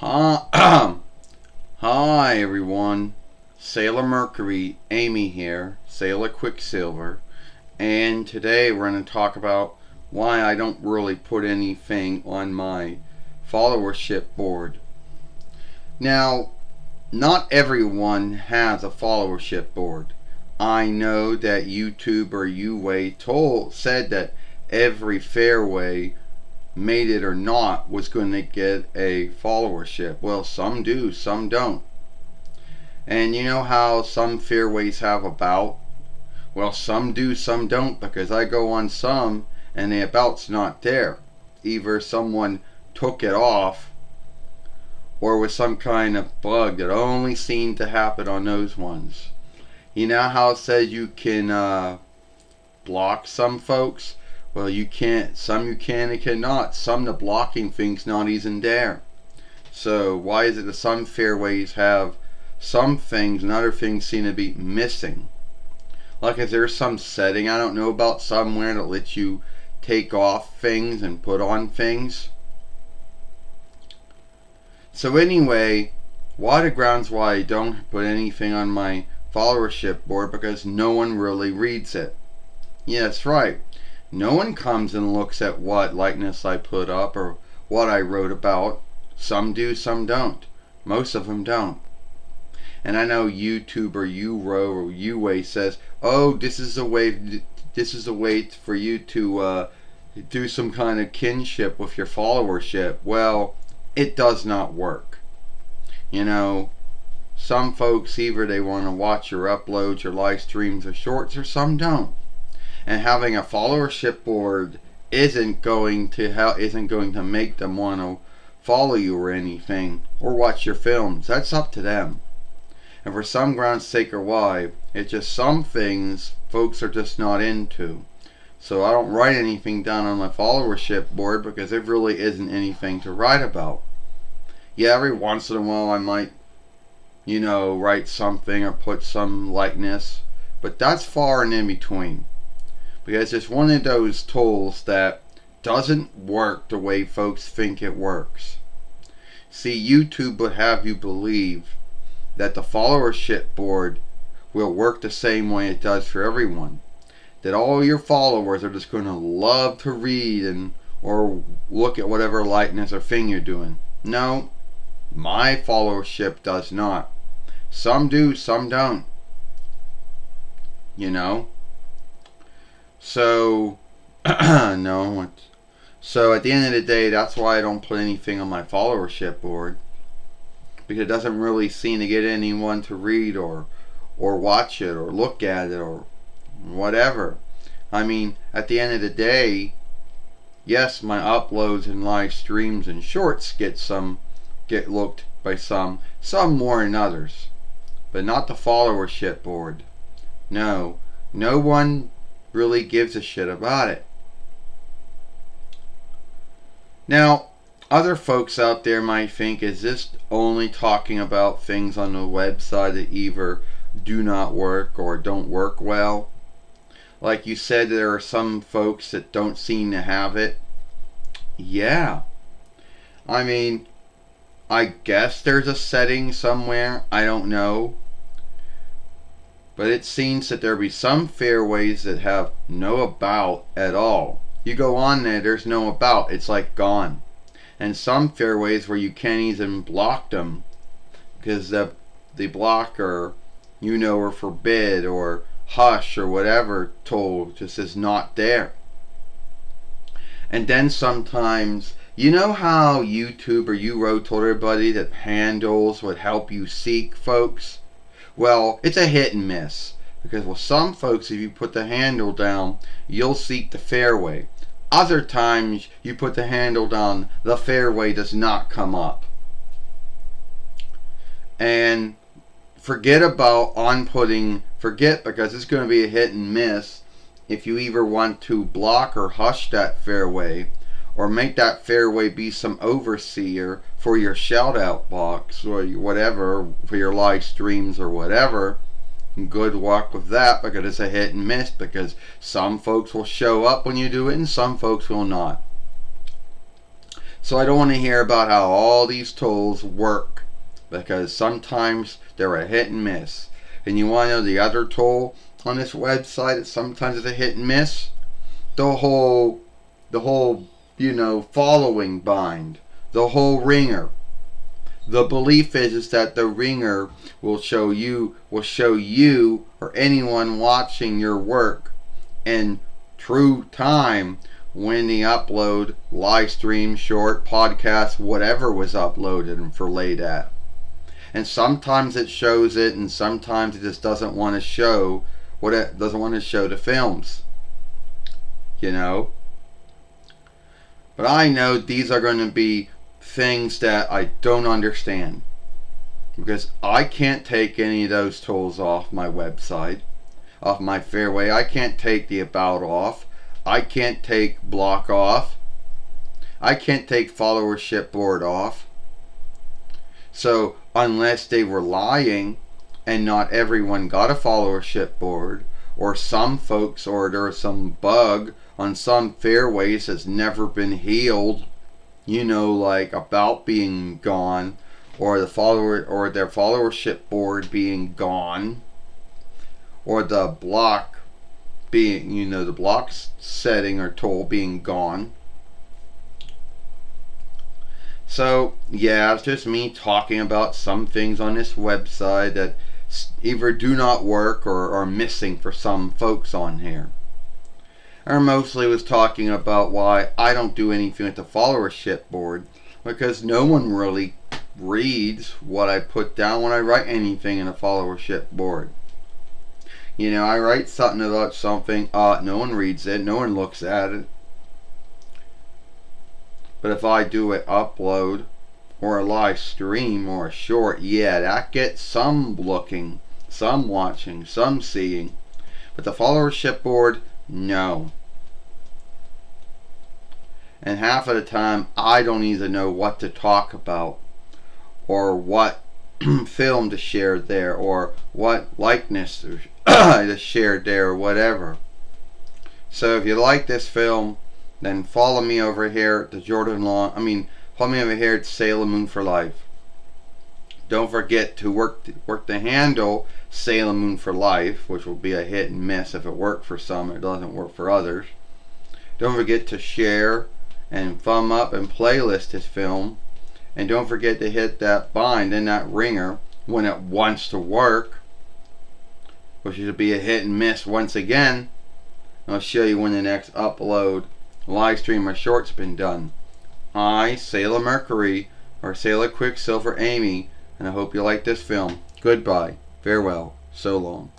Hi, hi everyone. Sailor Mercury, Amy here, Sailor Quicksilver, and today we're going to talk about why I don't really put anything on my followership board. Now, not everyone has a followership board. I know that YouTuber Uway said that every fairway, made it or not, was going to get a followership. Well, some do, some don't. And you know how some fairways have about? Well, some do, some don't, because I go on some and the about's not there. Either someone took it off or was some kind of bug that only seemed to happen on those ones. You know how it says you can block some folks? Well, you can't. Some you can and cannot. Some the blocking thing's not even there. So why is it that some fairways have some things and other things seem to be missing? Like if there's some setting I don't know about somewhere that lets you take off things and put on things. So anyway, why the grounds why I don't put anything on my followership board? Because no one really reads it. Yeah, that's right. No one comes and looks at what likeness I put up or what I wrote about. Some do, some don't. Most of them don't. And I know YouTuber Uway says, "Oh, this is a way for you to do some kind of kinship with your followership." Well, it does not work. You know, some folks either they want to watch your uploads, your live streams, or shorts, or some don't. And having a followership board isn't going to make them want to follow you or anything or watch your films. That's up to them. And for some grounds sake or why, it's just some things folks are just not into. So I don't write anything down on my followership board because there really isn't anything to write about. Yeah, every once in a while I might, write something or put some likeness, but that's far and in between. Because it's one of those tools that doesn't work the way folks think it works. See, YouTube would have you believe that the followership board will work the same way it does for everyone. That all your followers are just going to love to read or look at whatever likeness or thing you're doing. No, my followership does not. Some do, some don't. So, no. So at the end of the day, that's why I don't put anything on my followership board. Because it doesn't really seem to get anyone to read or watch it or look at it or whatever. I mean, at the end of the day, yes, my uploads and live streams and shorts get looked by some more than others. But not the followership board. No one really gives a shit about it. Now, other folks out there might think, is this only talking about things on the website that either do not work or don't work well? Like you said, there are some folks that don't seem to have it. Yeah. I mean, I guess there's a setting somewhere. I don't know. But it seems that there be some fairways that have no about at all. You go on there, there's no about. It's like gone. And some fairways where you can't even block them because the blocker, or forbid or hush or whatever tool just is not there. And then sometimes, you know how YouTube or Uway told everybody that handles would help you seek folks? Well, it's a hit and miss. Because with some folks, if you put the handle down, you'll seek the fairway. Other times, you put the handle down, the fairway does not come up. And forget because it's going to be a hit and miss if you either want to block or hush that fairway or make that fairway be some overseer for your shout out box or whatever, for your live streams or whatever. Good luck with that, because it's a hit and miss, because some folks will show up when you do it and some folks will not. So I don't want to hear about how all these tools work, because sometimes they're a hit and miss. And you want to know the other tool on this website that sometimes is a hit and miss? The whole following bind, the whole ringer. The belief is that the ringer will show you or anyone watching your work in true time when the upload, live stream, short, podcast, whatever was uploaded and relayed at. And sometimes it shows it, and sometimes it just doesn't want to show what it doesn't want to show the films. But I know these are going to be things that I don't understand, because I can't take any of those tools off my website, off my fairway. I can't take the about off. I can't take block off. I can't take followership board off. So unless they were lying and not everyone got a followership board, or some folks, or there's some bug on some fairways that's never been healed, like about being gone, or their followership board being gone, or the block being, the block setting or tool being gone. So yeah, it's just me talking about some things on this website that either do not work or are missing for some folks on here. I mostly was talking about why I don't do anything with the followership board, because no one really reads what I put down when I write anything in a followership board. I write something about something, no one reads it, no one looks at it. But if I do an upload or a live stream or a short, yeah, that gets some looking, some watching, some seeing. But the followership board, no. And half of the time, I don't even know what to talk about, or what film to share there, or what likeness to share there, or whatever. So if you like this film, then follow me over here at the follow me over here at Sailor Moon for Life. Don't forget to work the handle Sailor Moon for Life, which will be a hit and miss. If it worked for some, it doesn't work for others. Don't forget to share and thumb up and playlist this film. And don't forget to hit that bind and that ringer when it wants to work, which will be a hit and miss once again. I'll show you when the next upload, live stream, or short's been done. I, Sailor Mercury, or Sailor Quicksilver Amy, and I hope you like this film. Goodbye. Farewell. So long.